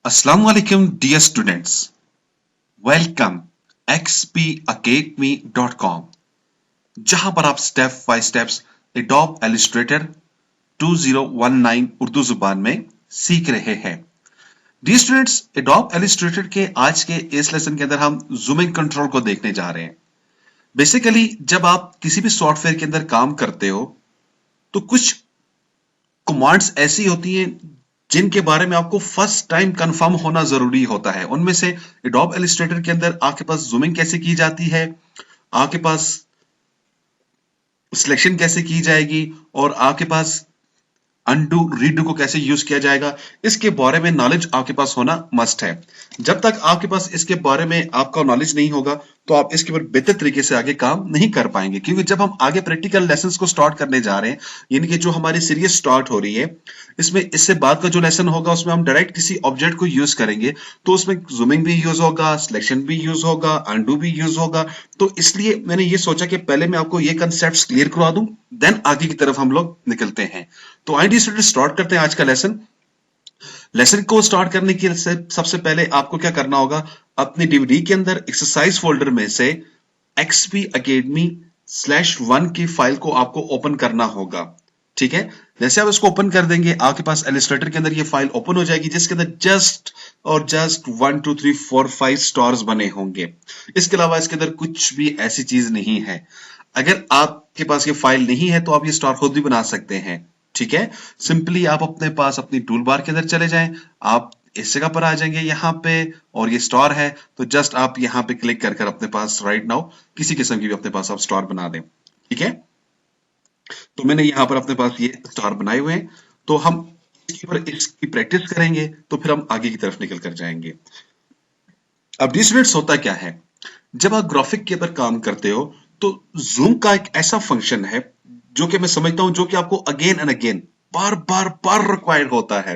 Assalamu alaikum dear students. Welcome xpacademy.com जहां पर आप step by steps adobe Illustrator 2019 Urdu जुबान में सीख रहे हैं। डियर स्टूडेंट्स, एडोब इलस्ट्रेटर के आज के इस लेसन के अंदर हम जूमिंग कंट्रोल को देखने जा रहे हैं। बेसिकली जब आप किसी भी सॉफ्टवेयर के अंदर काम करते हो तो कुछ कमांड्स ऐसी होती हैं जिनके बारे में आपको फर्स्ट टाइम कंफर्म होना जरूरी होता है। उनमें से एडोब इलस्ट्रेटर के अंदर आपके पास जूमिंग कैसे की जाती है, आपके पास सिलेक्शन कैसे की जाएगी और आपके पास अनडू रीडू को कैसे यूज किया जाएगा, इसके बारे में नॉलेज आपके पास होना मस्ट है। जब तक आपके पास इसके बारे में आपका नॉलेज नहीं होगा तो आप इसके ऊपर बेहतर तरीके से आगे काम नहीं कर पाएंगे, क्योंकि जब हम आगे प्रैक्टिकल लेसन्स को स्टार्ट करने जा रहे हैं, यानी कि जो हमारी सीरीज स्टार्ट हो रही है, इसमें इससे बाद का जो लेसन होगा उसमें हम डायरेक्ट किसी ऑब्जेक्ट को यूज करेंगे, तो उसमें जूमिंग भी यूज होगा, सिलेक्शन भी यूज होगा, अनडू भी यूज होगा। तो इसलिए मैंने ये सोचा कि पहले मैं आपको ये कंसेप्ट क्लियर करवा दूं, देन आगे की तरफ हम लोग निकलते हैं। तो आईडी स्टूडेंट स्टार्ट करते हैं आज का लेसन। लेसन को स्टार्ट करने के लिए सबसे पहले आपको क्या करना होगा, अपने डीवीडी के अंदर एक्सरसाइज फोल्डर में से XP Academy /1 की फाइल को आपको ओपन करना होगा। ठीक है, जैसे आप इसको ओपन कर देंगे आपके पास इलस्ट्रेटर के अंदर ये फाइल ओपन हो जाएगी, जिसके अंदर जस्ट 1 2 3 4 5 स्टार्स बने होंगे। इसके अलावा इसके अंदर कुछ भी ऐसी चीज नहीं है। अगर आपके पास ये फाइल नहीं है तो आप ये स्टार खुद भी बना सकते हैं। ठीक है, सिंपली आप अपने पास अपनी टूल बार के अंदर चले जाएं, आप इस जगह पर आ जाएंगे यहाँ पे, और ये स्टार है तो जस्ट आप यहाँ पे क्लिक कर अपने पास राइट नाउ किसी किस्म की भी अपने पास आप स्टार बना दें। ठीक है, तो मैंने यहाँ पर अपने पास ये स्टार बनाए हुए हैं, तो हम इसकी प्रैक्टिस करेंगे तो फिर हम आगे की तरफ निकल कर जाएंगे। अब डिस्टूडेंट्स, होता क्या है जब आप ग्राफिक के ऊपर काम करते हो तो जूम का एक ऐसा फंक्शन है जो कि मैं समझता हूं जो कि आपको again and again bar bar bar required होता है।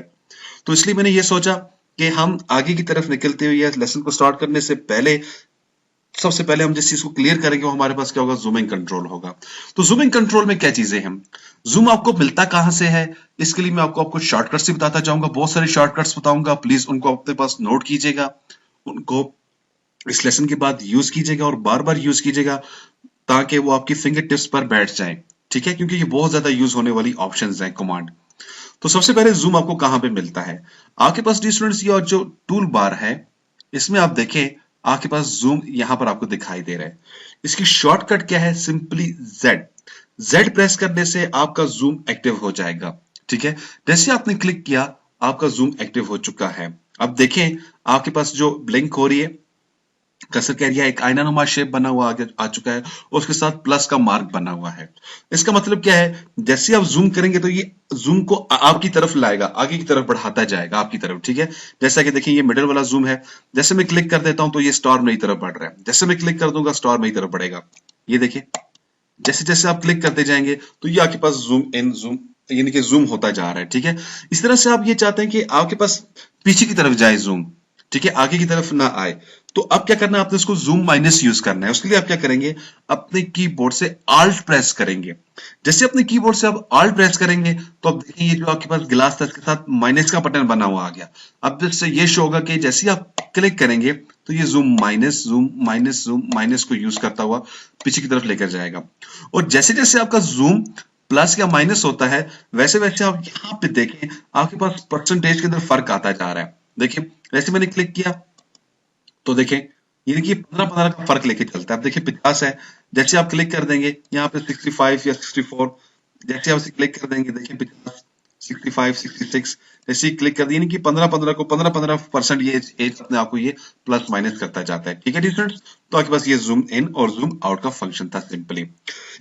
तो इसलिए मैंने ये सोचा कि हम आगे की तरफ निकलते हुए या लेसन को स्टार्ट करने से पहले सबसे पहले हम जिस चीज को क्लियर करेंगे वो हमारे पास क्या होगा, जूमिंग कंट्रोल होगा। तो जूमिंग कंट्रोल में क्या चीजें हैं, जूम आपको मिलता कहां से है, इसके लिए मैं आपको शॉर्टकट्स भी बताता जाऊंगा, बहुत सारे शॉर्टकट्स बताऊंगा, प्लीज उनको अपने पास नोट कीजिएगा, उनको इस लेसन के बाद यूज कीजिएगा और बार बार यूज कीजिएगा ताकि वो आपकी फिंगर टिप्स पर बैठ जाए। ठीक है, क्योंकि ये बहुत ज्यादा यूज होने वाली ऑप्शंस हैं कमांड। तो सबसे पहले जूम आपको कहां पे मिलता है, आपके पास स्टूडेंट्स ये जो टूल बार है इसमें आप देखें आपके पास जूम यहां पर आपको दिखाई दे रहा है। इसकी शॉर्टकट क्या है, सिंपली जेड प्रेस करने से आपका जूम एक्टिव हो जाएगा। ठीक है, जैसे आपने क्लिक किया आपका जूम एक्टिव हो चुका है। अब देखें आपके पास जो ब्लिंक हो रही है कर्सर का एरिया, एक आयनानुमा शेप बना हुआ आगे आ चुका है और उसके साथ प्लस का मार्क बना हुआ है। इसका मतलब क्या है, जैसे आप जूम करेंगे तो ये जूम को आपकी तरफ लाएगा, आगे की तरफ बढ़ाता जाएगा आपकी तरफ। ठीक है, जैसा कि देखिए ये मिडिल वाला जूम है, जैसे मैं क्लिक कर देता हूं तो ये स्टार मेरी तरफ बढ़ रहा है, जैसे मैं क्लिक कर दूंगा स्टार मेरी तरफ बढ़ेगा। ये देखिए जैसे जैसे आप क्लिक करते जाएंगे तो ये आपके पास जूम इन जूम यानी कि जूम होता जा रहा है। ठीक है, इस तरह से आप ये चाहते हैं कि आपके पास पीछे की तरफ जाए जूम, ठीक है, आगे की तरफ ना आए। तो अब क्या करना है, आपने इसको जूम माइनस यूज करना है। उसके लिए आप क्या करेंगे, अपने कीबोर्ड से आल्ट प्रेस करेंगे। जैसे अपने कीबोर्ड से आप आल्ट प्रेस करेंगे तो अब देखिए ये जो आपके पास गिलास था इसके साथ माइनस का बटन बना हुआ आ गया। अब इससे ये शो होगा कि जैसे आप क्लिक करेंगे तो ये जूम माइनस को यूज करता हुआ पीछे की तरफ लेकर जाएगा। और जैसे जैसे आपका जूम प्लस या माइनस होता है वैसे वैसे आप यहाँ पे देखें आपके पास परसेंटेज के अंदर फर्क आता जा रहा है। देखिए जैसे मैंने क्लिक किया तो देखें ये देखिए 15 का फर्क लेके चलता है। अब देखिए 50 है, जैसे आप क्लिक कर देंगे यहाँ पे 65 या 64, जैसे आप इसे क्लिक कर देंगे देखिए 50 65 66, जैसे क्लिक कर दिए कि 15 को 15% ये एज अपने आप को ये प्लस माइनस करता जाता है। ठीक है स्टूडेंट्स, तो आपके पास ये जूम इन और जूम आउट का फंक्शन था सिंपली।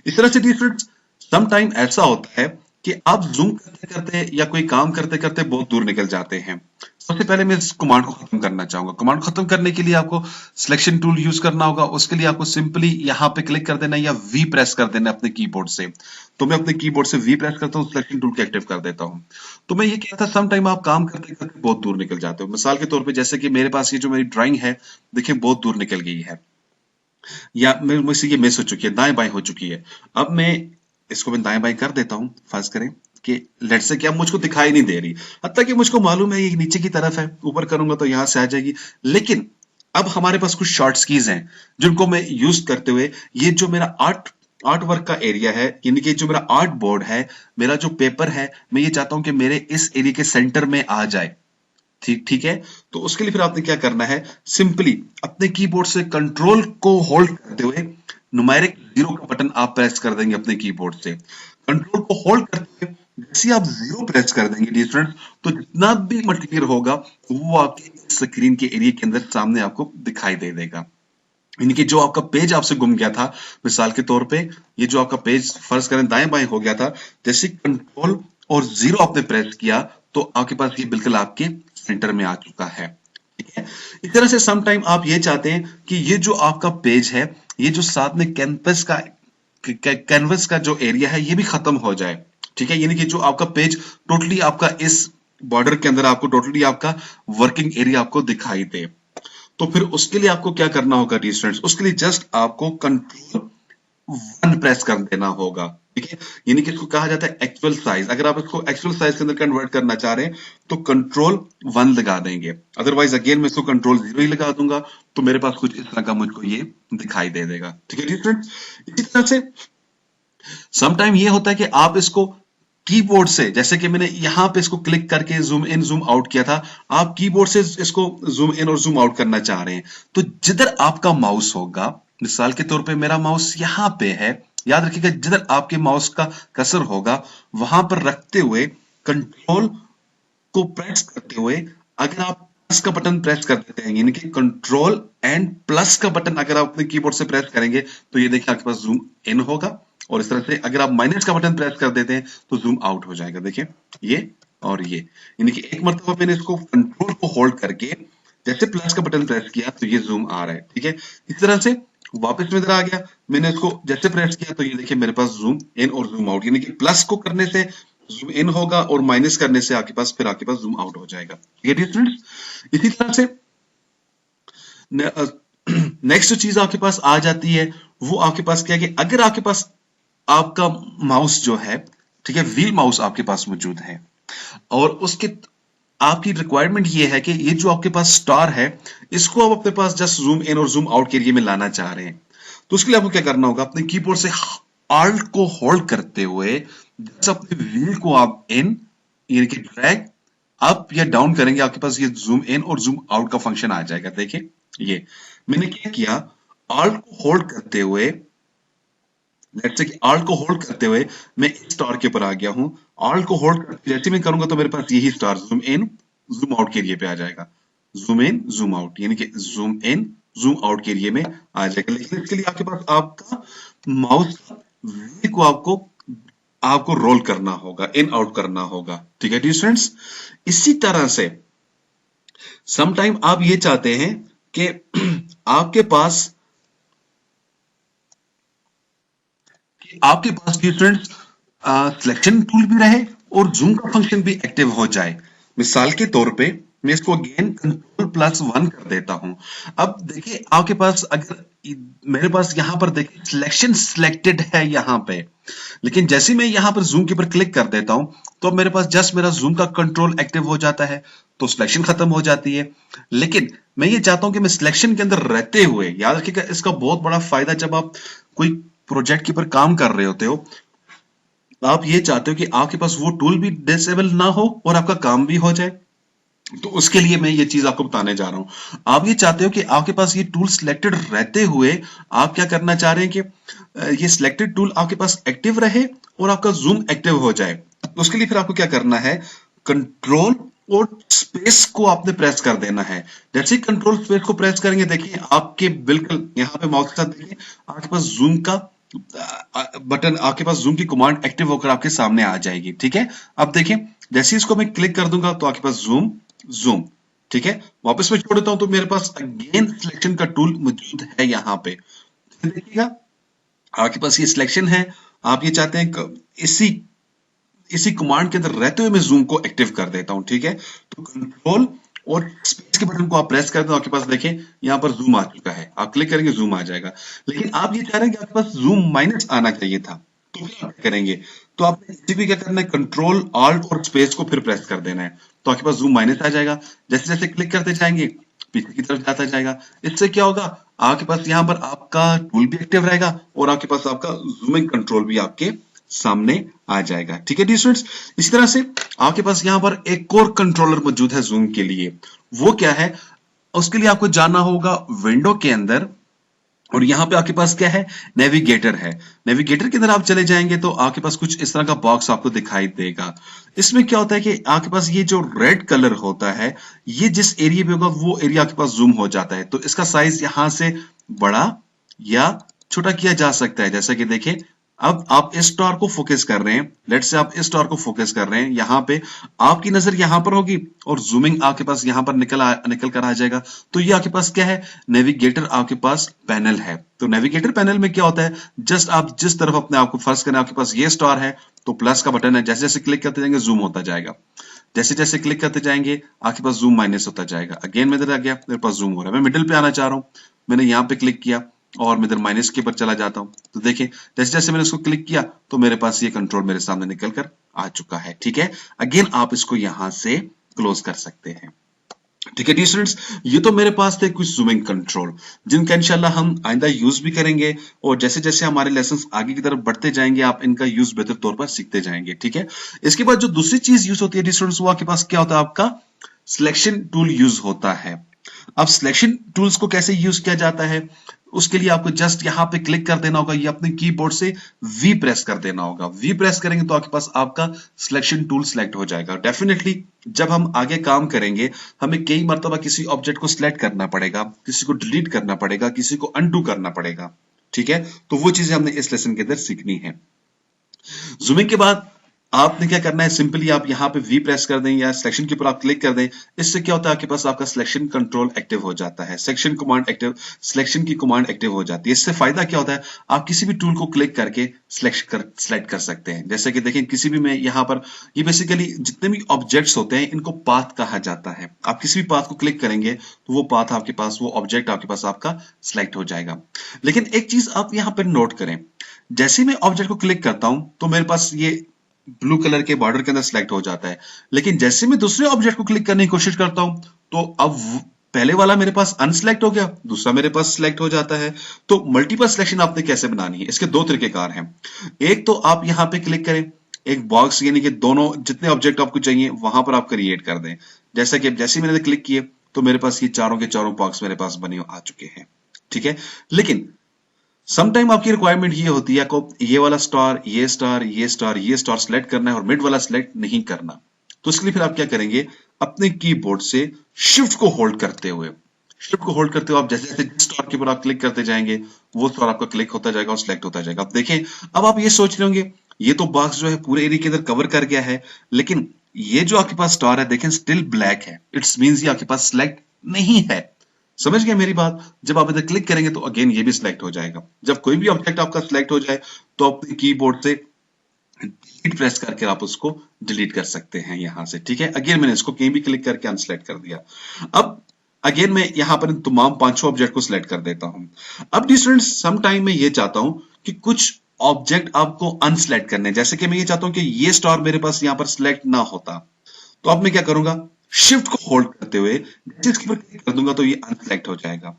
इस तरह से स्टूडेंट्स सम टाइम ऐसा होता है कि आप जूम करते करते या कोई काम करते करते बहुत दूर निकल जाते हैं। सबसे पहले मैं इस कमांड को खत्म करना चाहूंगा। कमांड खत्म करने के लिए आपको सिलेक्शन टूल यूज करना होगा। उसके लिए आपको सिंपली यहाँ पे क्लिक कर देना या वी प्रेस कर देना अपने कीबोर्ड से। तो मैं अपने कीबोर्ड से वी प्रेस करता हूँ, सिलेक्शन टूल को एक्टिव कर देता हूँ। तो मैं ये कहता था सम टाइम आप काम करते करते बहुत दूर निकल जाते हो। मिसाल के तौर पर जैसे कि मेरे पास ये जो मेरी ड्राइंग है देखिए बहुत दूर निकल गई है या मुझसे ये मिस हो चुकी है, दाएं बाएं हो चुकी है। अब मैं इसको मैं दाएं बाएं कर देता हूं, फर्ज करें कि लेट से क्या मुझको दिखाई नहीं दे रही, हत्ता कि मुझको मालूम है ये नीचे की तरफ है, ऊपर करूंगा तो यहां से आ जाएगी। लेकिन अब हमारे पास कुछ शॉर्ट कीज हैं जिनको मैं यूज करते हुए ये जो मेरा आर्ट वर्क का एरिया है, यानी कि जो मेरा आर्ट बोर्ड है, मेरा जो पेपर है, मैं ये चाहता हूं कि मेरे इस एरिया के सेंटर में आ जाए। ठीक ठीक है। तो उसके लिए फिर आपने क्या करना है, सिंपली अपने कीबोर्ड से कंट्रोल को होल्ड करते हुए न्यूमेरिक 0 का बटन आप प्रेस कर देंगे अपने कीबोर्ड से। कंट्रोल को होल्ड करते हुए जैसे आप 0 प्रेस कर देंगे डियर स्टूडेंट, तो जितना भी मटेरियल होगा वो आपके स्क्रीन के एरिया के अंदर सामने आपको दिखाई दे देगा। यानी कि जो आपका पेज आपसे गुम गया था, मिसाल के तौर पे ये जो आपका पेज फर्ज करें दाएं बाएं हो गया था, जैसे कंट्रोल और 0 आपने प्रेस किया तो आपके पास ये बिल्कुल आपके सेंटर में आ चुका है। ठीक है। इस तरह से सम टाइम आप ये चाहते हैं कि ये जो आपका पेज है, ये जो साथ में कैनवस का जो एरिया है ये भी खत्म हो जाए। ठीक है। यानी कि जो आपका पेज टोटली आपका इस बॉर्डर के अंदर आपको टोटली आपका वर्किंग एरिया आपको दिखाई दे। तो फिर उसके लिए आपको क्या करना होगा डियर स्टूडेंट्स, उसके लिए जस्ट आपको कंट्रोल 1 प्रेस कर देना होगा। ठीक है। यानी कि इसको कहा जाता है एक्चुअल साइज। अगर आप इसको एक्चुअल साइज के अंदर कन्वर्ट करना चाह रहे हैं तो कंट्रोल 1 लगा देंगे, अदरवाइज अगेन मैं इसको कंट्रोल 0 ही लगा दूंगा तो मेरे पास कुछ इस तरह का मुझको ये दिखाई दे देगा। ठीक है डियर स्टूडेंट्स। इसी तरह से सम टाइम ये होता है कि आप इसको कीबोर्ड से, जैसे कि मैंने यहां पे इसको क्लिक करके जूम इन जूम आउट किया था, आप कीबोर्ड से इसको जूम इन और जूम आउट करना चाह रहे हैं, तो जिधर आपका माउस होगा, मिसाल के तौर पे मेरा माउस यहां पे है, याद रखिएगा जिधर आपके माउस का कर्सर होगा वहां पर रखते हुए कंट्रोल को प्रेस करते हुए अगर आप प्लस का बटन प्रेस कर देते हैं, यानी कि कंट्रोल एंड प्लस का बटन अगर आप अपने कीबोर्ड से प्रेस करेंगे तो ये देखिए आपके पास जूम इन होगा, और इस तरह से अगर आप माइनस का बटन प्रेस कर देते हैं तो जूम आउट हो जाएगा। देखिए ये और ये, यानी कि एक मरतबा मैंने इसको कंट्रोल को होल्ड करके जैसे प्लस का बटन प्रेस किया तो ये जूम आ रहा है। ठीक है। इस तरह से वापस में इधर आ गया, मैंने इसको जैसे प्रेस किया तो ये देखिए मेरे पास जूम इन और जूम आउट, यानी कि प्लस को करने से जूम इन होगा और माइनस करने से आपके पास फिर आपके पास जूम आउट हो जाएगा। ठीक है स्टूडेंट्स। इसी तरह से नेक्स्ट जो चीज आपके पास आ जाती है वो आपके पास क्या है कि अगर आपके पास आपका माउस जो है, ठीक है, व्हील माउस आपके पास मौजूद है और उसके आपकी रिक्वायरमेंट ये है कि ये जो आपके पास स्टार है इसको आप अपने पास जस्ट जूम इन और जूम आउट के एरिया में लाना चाह रहे हैं, तो उसके लिए आपको क्या करना होगा, अपने कीबोर्ड से आल्ट को होल्ड करते हुए जस्ट अपने व्हील को आप इन यानी कि ड्रैग अप या डाउन करेंगे, आपके पास ये जूम इन और जूम आउट का फंक्शन आ जाएगा। देखिए ये मैंने क्या किया, आल्ट को होल्ड करते हुए, लेट्स से कि आल्ट को होल्ड करते हुए मैं इस स्टार के ऊपर आ गया हूं, आल्ट को होल्ड करते जैसे मैं करूंगा तो मेरे पास यही star zoom in zoom out के एरिया पे आ जाएगा, जूम इन जूम आउट, यानी कि जूम इन जूम आउट के एरिया में आ जाएगा। लेकिन इसके लिए आपके पास आपका माउस व्हील को आपको आपको रोल करना होगा, इन आउट करना होगा। ठीक है स्टूडेंट्स। इसी तरह से सम टाइम आप ये चाहते हैं कि आपके पास स्टूडेंट्स सिलेक्शन टूल भी रहे और जूम का फंक्शन भी एक्टिव हो जाए। मिसाल के तौर पे मैं इसको अगेन कंट्रोल+1 कर देता हूं। अब देखिए आपके पास अगर मेरे पास यहां पर देखिए सिलेक्शन सिलेक्टेड है यहां पे, लेकिन जैसे मैं यहां पर जूम के ऊपर क्लिक कर देता हूं तो अब मेरे पास जस्ट मेरा जूम का कंट्रोल एक्टिव हो जाता है, तो सिलेक्शन खत्म हो जाती है। लेकिन मैं ये चाहता हूं कि मैं सिलेक्शन के अंदर रहते हुए, याद रखिएगा इसका बहुत बड़ा फायदा, जब आप कोई प्रोजेक्ट के ऊपर काम कर रहे होते हो आप ये चाहते हो कि आपके पास वो टूल भी डिसेबल ना हो और आपका काम भी हो जाए, तो उसके लिए मैं ये चीज आपको बताने जा रहा हूं। आप ये चाहते हो कि आपके पास ये टूल सिलेक्टेड रहते हुए आप क्या करना चाह रहे हैं कि ये सिलेक्टेड टूल आपके पास एक्टिव रहे और आपका जूम एक्टिव हो जाए। तो उसके लिए फिर आपको क्या करना है, कंट्रोल और स्पेस को आपने प्रेस कर देना है। जैसे ही कंट्रोल स्पेस को प्रेस करेंगे देखिए आपके बिल्कुल यहां पे माउस के साथ देखिए आपके पास जूम का बटन, आपके पास जूम की कमांड एक्टिव होकर आपके सामने आ जाएगी। ठीक है। अब देखिए जैसे इसको मैं क्लिक कर दूंगा तो आपके पास जूम जूम, ठीक है, वापस में छोड़ देता हूं तो मेरे पास अगेन सिलेक्शन का टूल मौजूद है यहां पे। देखिएगा आपके पास ये सिलेक्शन है, आप ये चाहते हैं इसी इसी कमांड के अंदर रहते हुए मैं जूम को एक्टिव कर देता हूं। ठीक है। तो कंट्रोल और स्पेस के बटन को आप प्रेस कर दो, आपके पास देखें यहां पर जूम आ चुका है, आप क्लिक करेंगे जूम आ जाएगा। लेकिन आप ये चाह रहे हैं कि आपके पास जूम माइनस आना चाहिए था, तो क्या करेंगे, तो आपने इसी को क्या करना है, कंट्रोल ऑल्ट और स्पेस को फिर प्रेस कर देना है, तो आपके पास जूम माइनस आ जाएगा। जैसे जैसे क्लिक करते जाएंगे पीछे की तरफ जाता जाएगा। इससे क्या होगा, आपके पास यहाँ पर आपका टूल भी एक्टिव रहेगा और आपके पास आपका जूमिंग कंट्रोल भी आपके सामने आ जाएगा। ठीक है डी स्टूडेंट्स, इसी तरह से आपके पास यहाँ पर एक और कंट्रोलर मौजूद है जूम के लिए। वो क्या है, उसके लिए आपको जाना होगा विंडो के अंदर, और यहाँ पे आपके पास क्या है, नेविगेटर है। नेविगेटर के अंदर आप चले जाएंगे तो आपके पास कुछ इस तरह का बॉक्स आपको दिखाई देगा। इसमें क्या होता है कि आपके पास ये जो रेड कलर होता है, ये जिस एरिया पे होगा वो एरिया आपके पास जूम हो जाता है। तो इसका साइज यहां से बड़ा या छोटा किया जा सकता है। जैसा कि देखिए, अब आप इस स्टार को फोकस कर रहे हैं, लेट से आप इस स्टार को फोकस कर रहे हैं, यहाँ पे आपकी नजर यहाँ पर होगी और जूमिंग आपके पास यहाँ पर निकल कर आ जाएगा। तो ये आपके पास क्या है, नेविगेटर आपके पास पैनल है। तो नेविगेटर पैनल में क्या होता है, जस्ट आप जिस तरफ अपने आप को फर्स्ट करें, आपके पास ये स्टार है तो प्लस का बटन है, जैसे जैसे क्लिक करते जाएंगे जूम होता जाएगा, जैसे जैसे क्लिक करते जाएंगे आपके पास जूम माइनस होता जाएगा। अगेन मैं इधर आ गया, मेरे पास जूम हो रहा है, मैं मिडिल पे आना चाह रहा हूँ, मैंने यहाँ पे क्लिक किया और मैं इधर माइनस के ऊपर चला जाता हूं। तो देखिए जैसे जैसे मैंने उसको क्लिक किया तो मेरे पास ये कंट्रोल मेरे सामने निकल कर आ चुका है। ठीक है, अगेन आप इसको यहां से क्लोज कर सकते हैं। ठीक है डी स्टूडेंट्स, ये तो मेरे पास थे कुछ जूमिंग कंट्रोल जिनका इंशाल्लाह हम आइंदा यूज भी करेंगे, और जैसे जैसे हमारे लेसन्स आगे की तरफ बढ़ते जाएंगे आप इनका यूज बेहतर तौर पर सीखते जाएंगे। ठीक है, इसके बाद जो दूसरी चीज यूज होती है डी स्टूडेंट्स, वो आपके पास क्या होता है, आपका सिलेक्शन टूल यूज होता है। अब सिलेक्शन टूल्स को कैसे यूज किया जाता है, उसके लिए आपको जस्ट यहां पे क्लिक कर देना होगा, ये अपने कीबोर्ड से वी प्रेस कर देना होगा। वी प्रेस करेंगे तो आपके पास आपका सिलेक्शन टूल सिलेक्ट हो जाएगा। डेफिनेटली जब हम आगे काम करेंगे हमें कई मर्तबा किसी ऑब्जेक्ट को सिलेक्ट करना पड़ेगा, किसी को डिलीट करना पड़ेगा, किसी को अनडू करना पड़ेगा। ठीक है, तो वो चीजें हमने इस लेसन के अंदर सीखनी है। जूमिंग के बाद आपने क्या करना है, सिंपली आप यहाँ पे वी प्रेस कर दें या सिलेक्शन के ऊपर आप क्लिक कर दें। इससे क्या होता है, आपके पास आपका सिलेक्शन कंट्रोल एक्टिव हो जाता है, सेक्शन कमांड एक्टिव, सिलेक्शन की कमांड एक्टिव हो जाती है। इससे फायदा क्या होता है, आप किसी भी टूल को क्लिक करके सिलेक्ट कर सकते हैं। जैसे कि देखें, किसी भी में यहाँ पर ये बेसिकली जितने भी ऑब्जेक्ट्स होते हैं इनको पाथ कहा जाता है। आप किसी भी पाथ को क्लिक करेंगे तो वो पाथ आपके पास, वो ऑब्जेक्ट आपके पास आपका सिलेक्ट हो जाएगा। लेकिन एक चीज आप यहाँ पर नोट करें, जैसे मैं ऑब्जेक्ट को क्लिक करता हूं तो मेरे पास ये ब्लू कलर के बॉर्डर के अंदर सिलेक्ट हो जाता है, लेकिन जैसे मैं दूसरे ऑब्जेक्ट को क्लिक करने की कोशिश करता हूं तो अब पहले वाला मेरे पास अनसिलेक्ट हो गया, दूसरा मेरे पास सिलेक्ट हो जाता है। तो मल्टीपल सिलेक्शन आपने कैसे बनानी है, इसके दो तरीकेकार हैं। एक तो आप यहां पे क्लिक करें, एक बॉक्स यानी कि दोनों जितने ऑब्जेक्ट आपको चाहिए वहां पर आप क्रिएट कर दें। जैसा कि जैसे मैंने क्लिक किए तो मेरे पास ये चारों के चारों बॉक्स मेरे पास बने आ चुके हैं। ठीक है, लेकिन समटाइम आपकी रिक्वायरमेंट ये होती है, आपको ये वाला स्टार, ये स्टार, ये स्टार, ये स्टार सिलेक्ट करना है और मिड वाला सिलेक्ट नहीं करना। तो इसके लिए फिर आप क्या करेंगे, अपने कीबोर्ड से शिफ्ट को होल्ड करते हुए, आप जैसे जैसे जिस स्टार के ऊपर आप क्लिक करते जाएंगे वो स्टार आपका क्लिक होता जाएगा और सिलेक्ट होता जाएगा। अब देखें, अब आप ये सोच रहे होंगे ये तो बॉक्स जो है पूरे एरिया के अंदर कवर कर गया है, लेकिन ये जो आपके पास स्टार है देखें स्टिल ब्लैक है, इट्स मींस ये आपके पास सिलेक्ट नहीं है। समझ गए मेरी बात, जब आप इधर क्लिक करेंगे तो अगेन ये भी सिलेक्ट हो जाएगा। जब कोई भी ऑब्जेक्ट आपका सिलेक्ट हो जाए तो अपने कीबोर्ड से डिलीट प्रेस करके आप उसको डिलीट कर सकते हैं यहां से। ठीक है, अगेन मैंने इसको कहीं भी क्लिक करके अनसिलेक्ट कर दिया। अब अगेन मैं यहां पर तमाम पांचों ऑब्जेक्ट को सिलेक्ट कर देता हूं। अब स्टूडेंट्स सम टाइम मैं ये चाहता हूं कि कुछ ऑब्जेक्ट आपको अनसिलेक्ट करने, जैसे कि मैं ये चाहता हूं कि ये स्टार मेरे पास यहां पर सिलेक्ट ना होता, तो अब मैं क्या करूंगा, शिफ्ट को होल्ड करते हुए जैसे इसके ऊपर क्लिक कर दूंगा तो ये अनसिलेक्ट हो जाएगा।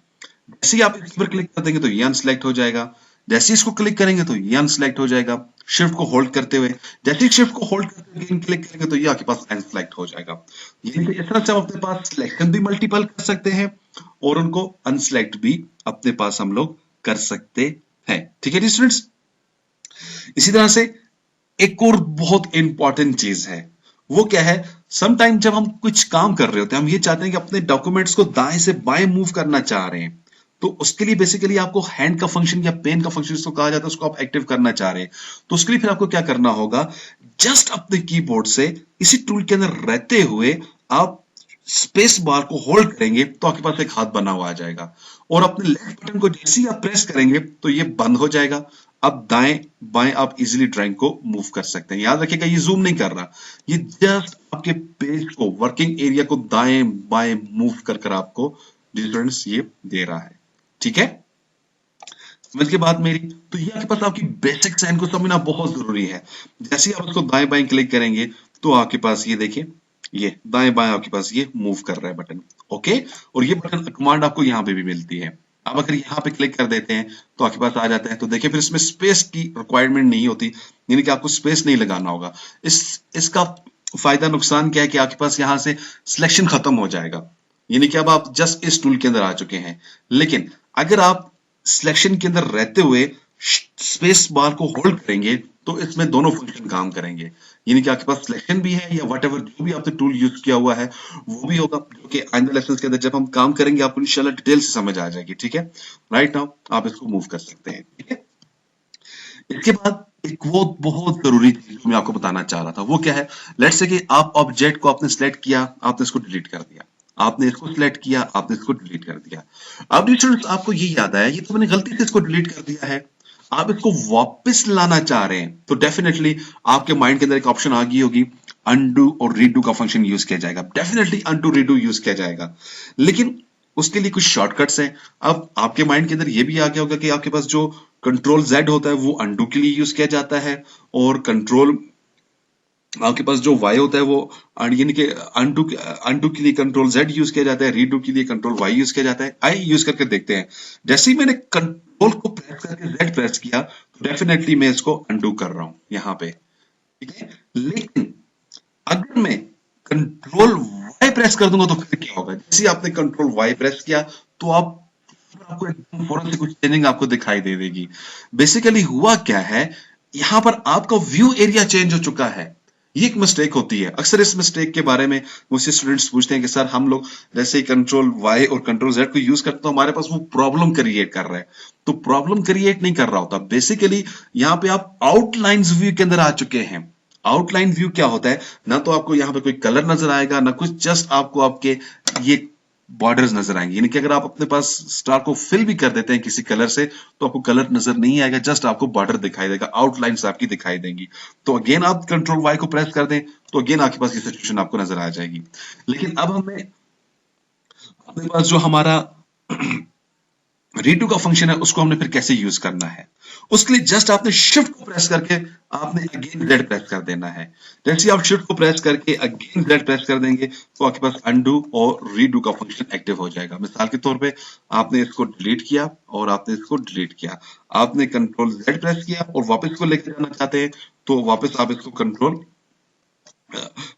जैसे ही आप इसके ऊपर क्लिक कर देंगे तो ये अनसिलेक्ट हो जाएगा, जैसे इसको क्लिक करेंगे तो ये अनसिलेक्ट हो जाएगा। शिफ्ट को होल्ड करते हुए, जैसे ही शिफ्ट को होल्ड करते हुए क्लिक करेंगे तो ये आपके पास अनसिलेक्ट हो जाएगा। ये इस तरह से हम अपने पास सिलेक्शन भी मल्टीपल कर सकते हैं और उनको अनसिलेक्ट भी अपने पास हम लोग कर सकते हैं। ठीक है स्टूडेंट्स, इसी तरह से एक और बहुत इंपॉर्टेंट चीज है, वो क्या है, सम टाइम जब हम कुछ काम कर रहे होते हैं, हम ये चाहते हैं कि अपने डॉक्यूमेंट्स को दाएं से बाएं मूव करना चाह रहे हैं, तो उसके लिए बेसिकली आपको हैंड का फंक्शन या पेन का फंक्शन जिसको कहा जाता है उसको आप एक्टिव करना चाह रहे हैं, तो उसके लिए फिर आपको क्या करना होगा, जस्ट अपने कीबोर्ड से इसी टूल के अंदर रहते हुए आप स्पेस बार को होल्ड करेंगे तो आपके पास एक हाथ बना हुआ आ जाएगा, और अपने लेफ्ट बटन को जैसे ही आप प्रेस करेंगे तो ये बंद हो जाएगा। अब दाएं बाएं आप इजीली ड्राइंग को मूव कर सकते हैं। याद रखिएगा ये जूम नहीं कर रहा, ये जस्ट आपके पेज को, वर्किंग एरिया को दाएं बाएं मूव कर कर आपको स्टूडेंट्स ये दे रहा है। ठीक है, समझ के बात मेरी। तो ये आपके पास आपकी बेसिक साइन को समझना बहुत जरूरी है। जैसे ही आप उसको दाएं बाएं क्लिक करेंगे तो आपके पास ये देखिए, ये दाएं बाएं आपके पास ये मूव कर रहा है बटन। ओके, और ये बटन कमांड आपको यहाँ पे भी मिलती है। अब अगर यहाँ पे क्लिक कर देते हैं तो आपके पास आ जाता है। तो देखिए फिर इसमें स्पेस की रिक्वायरमेंट नहीं होती, यानी कि आपको स्पेस नहीं लगाना होगा। इसका फायदा नुकसान क्या है कि आपके पास यहाँ से सिलेक्शन खत्म हो जाएगा, यानी कि अब आप जस्ट इस टूल के अंदर आ चुके हैं। लेकिन अगर आप सिलेक्शन के अंदर रहते हुए स्पेस बार को होल्ड करेंगे तो इसमें दोनों फंक्शन काम करेंगे, यानी कि आपके पास सिलेक्शन भी है या व्हाटएवर जो भी आपने टूल यूज किया हुआ है वो भी होगा, जो कि आइंदा लेसन के अंदर जब हम काम करेंगे आपको इंशाल्लाह डिटेल से समझ आ जाएगी। ठीक है, राइट नाउ आप इसको मूव कर सकते हैं। ठीक है, इसके बाद एक वो बहुत जरूरी चीज मैं आपको बताना चाह रहा था, वो क्या है। लेट्स से कि आप ऑब्जेक्ट को आपने सिलेक्ट किया, आपने इसको डिलीट कर दिया, आपने इसको सिलेक्ट किया, आपने इसको डिलीट कर दिया। अब स्टूडेंट्स आपको ये याद आया ये तो मैंने गलती से इसको डिलीट कर दिया है, आप इसको वापस लाना चाह रहे हैं तो डेफिनेटली आपके माइंड के अंदर एक ऑप्शन आ गई होगी, अनडू और रीडू का फंक्शन यूज किया जाएगा। डेफिनेटली अनडू रीडू यूज किया जाएगा, लेकिन उसके लिए कुछ शॉर्टकट्स हैं। अब आपके माइंड के अंदर ये भी आ गया होगा कि आपके पास जो कंट्रोल जेड होता है वो अनडू के लिए यूज किया जाता है, और कंट्रोल आपके पास जो वाई होता है वो यानी कि अनडू के लिए कंट्रोल जेड यूज किया जाता है, रीडू के लिए कंट्रोल वाई यूज किया जाता है। आई यूज करके देखते हैं। जैसे ही मैंने कंट्रोल को प्रेस करके जेड प्रेस किया तो डेफिनेटली मैं इसको अनडू कर रहा हूं यहाँ पे। ठीक है, लेकिन अगर मैं कंट्रोल वाई प्रेस कर दूंगा तो फिर क्या होगा। जैसे ही आपने कंट्रोल वाई प्रेस किया तो आपको एकदम फौरन से कुछ चेंजिंग आपको दिखाई दे देगी। बेसिकली हुआ क्या है, यहां पर आपका व्यू एरिया चेंज हो चुका है। ये एक मिस्टेक होती है। अक्सर इस मिस्टेक के बारे में मुझसे स्टूडेंट्स पूछते हैं कि सर हम लोग जैसे ही कंट्रोल वाई और कंट्रोल जेड को यूज करते हैं तो हमारे पास वो प्रॉब्लम क्रिएट कर रहा है। तो प्रॉब्लम क्रिएट नहीं कर रहा होता, बेसिकली यहाँ पे आप आउटलाइंस व्यू के अंदर आ चुके हैं। आउटलाइन व्यू क्या होता है, ना तो आपको यहाँ पे कोई कलर नजर आएगा ना कुछ, जस्ट आपको आपके ये बॉर्डर्स नजर आएंगे। यानी कि अगर आप अपने पास स्टार को फिल भी कर देते हैं किसी कलर से तो आपको कलर नजर नहीं आएगा, जस्ट आपको बॉर्डर दिखाई देगा, आउटलाइंस आपकी दिखाई देंगी। तो अगेन आप कंट्रोल वाई को प्रेस कर दें तो अगेन आपके पास ये सिचुएशन आपको नजर आ जाएगी। लेकिन अब हमें अपने पास जो हमारा रीडू का फंक्शन है उसको हमने फिर कैसे यूज करना है, उसके लिए जस्ट आपने शिफ्ट को प्रेस करके आपने अगेन जेड प्रेस कर देना है। जैसे आप शिफ्ट को प्रेस करके अगेन जेड प्रेस कर देंगे तो आपके पास अनडू और रीडू का फंक्शन एक्टिव हो जाएगा। मिसाल के तौर पे आपने इसको डिलीट किया और आपने इसको डिलीट किया, आपने कंट्रोल जेड प्रेस किया और वापस को लेकर जाना चाहते हैं तो वापस आप इसको कंट्रोल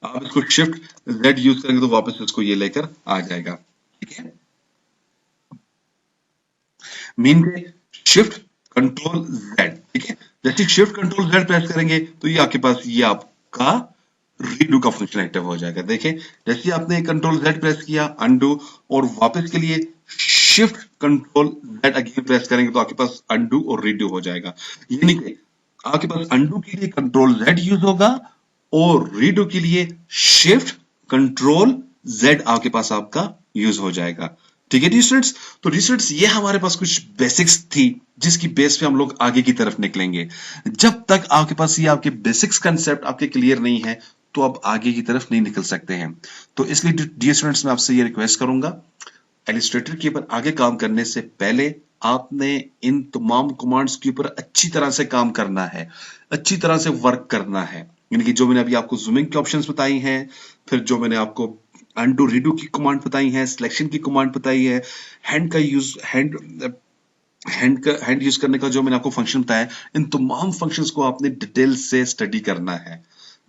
आप इसको शिफ्ट जेड यूज करेंगे तो वापस इसको ये लेकर आ जाएगा। ठीक है, मीन के शिफ्ट कंट्रोल जेड। ठीक है, जैसे शिफ्ट कंट्रोल जेड प्रेस करेंगे तो ये आपके पास ये आपका रीडू का फंक्शन एक्टिव हो जाएगा। देखें, जैसे आपने कंट्रोल जेड प्रेस किया अनडू, और वापस के लिए shift control Z again press करेंगे तो आपके पास अनडू और रीडू हो जाएगा। यानी कि आपके पास अनडू के लिए कंट्रोल जेड यूज होगा और रीडू के लिए शिफ्ट कंट्रोल जेड आपके पास आपका यूज हो जाएगा। ठीक है डी स्टूडेंट्स, तो डी स्टूडेंट्स ये हमारे पास कुछ बेसिक्स थी जिसकी बेस पे हम लोग आगे की तरफ निकलेंगे। जब तक आपके पास ये आपके बेसिक्स कंसेप्ट आपके क्लियर नहीं है तो आप आगे की तरफ नहीं निकल सकते हैं। तो इसलिए डी स्टूडेंट्स मैं आपसे ये रिक्वेस्ट करूंगा, इलस्ट्रेटर के ऊपर आगे काम करने से पहले आपने इन तमाम कमांड्स के ऊपर अच्छी तरह से काम करना है, अच्छी तरह से वर्क करना है। यानी कि जो मैंने अभी आपको जूमिंग के ऑप्शंस बताई हैं, फिर जो मैंने आपको अनडू रीडू की कमांड बताई है, सिलेक्शन की कमांड बताई है, हैंड का यूज हैंड यूज करने का जो मैंने आपको फंक्शन बताया, इन तमाम फंक्शंस को आपने डिटेल से स्टडी करना है।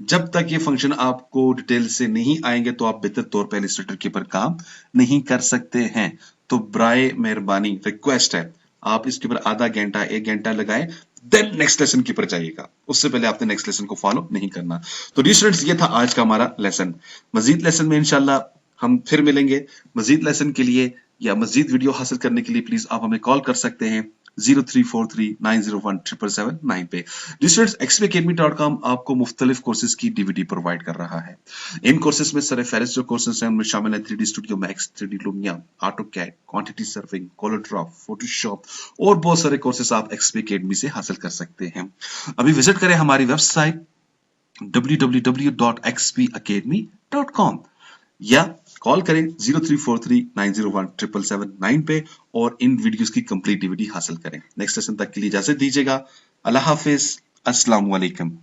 जब तक ये फंक्शन आपको डिटेल से नहीं आएंगे तो आप बेहतर तौर पर इलस्ट्रेटर के ऊपर काम नहीं कर सकते हैं। तो ब्राय मेहरबानी रिक्वेस्ट है आप इसके ऊपर आधा घंटा 1 घंटा लगाएं, देन नेक्स्ट लेसन के ऊपर जाइएगा। उससे पहले आपने नेक्स्ट लेसन को फॉलो नहीं करना। तो डी स्टूडेंट्स ये था आज का हमारा लेसन। मजीद लेसन में इंशाल्लाह हम फिर मिलेंगे। मजीद लेसन के लिए या मजीद वीडियो हासिल करने के लिए प्लीज आप हमें कॉल कर सकते हैं 0343901779 पे। स्टूडेंट्स xpacademy.com आपको मुख्तलिफ कोर्सेज की डीवीडी प्रोवाइड कर रहा है। इन कोर्सेज में सर फहरिस्त जो कोर्सेज हैं उनमें शामिल है 3D Studio Max, 3D Lumion, AutoCAD, quantity surveying, कोलोट्रॉप, फोटोशॉप और बहुत सारे कोर्सेज आप XP Academy से हासिल कर सकते हैं। अभी विजिट करें हमारी वेबसाइट www.xpacademy.com। या कॉल करें 0343901779 पे और इन वीडियोस की कंप्लीट डीवीडी हासिल करें। नेक्स्ट सेशन तक के लिए इजाजत दीजिएगा। अल्लाह हाफिज, अस्सलाम वालेकुम।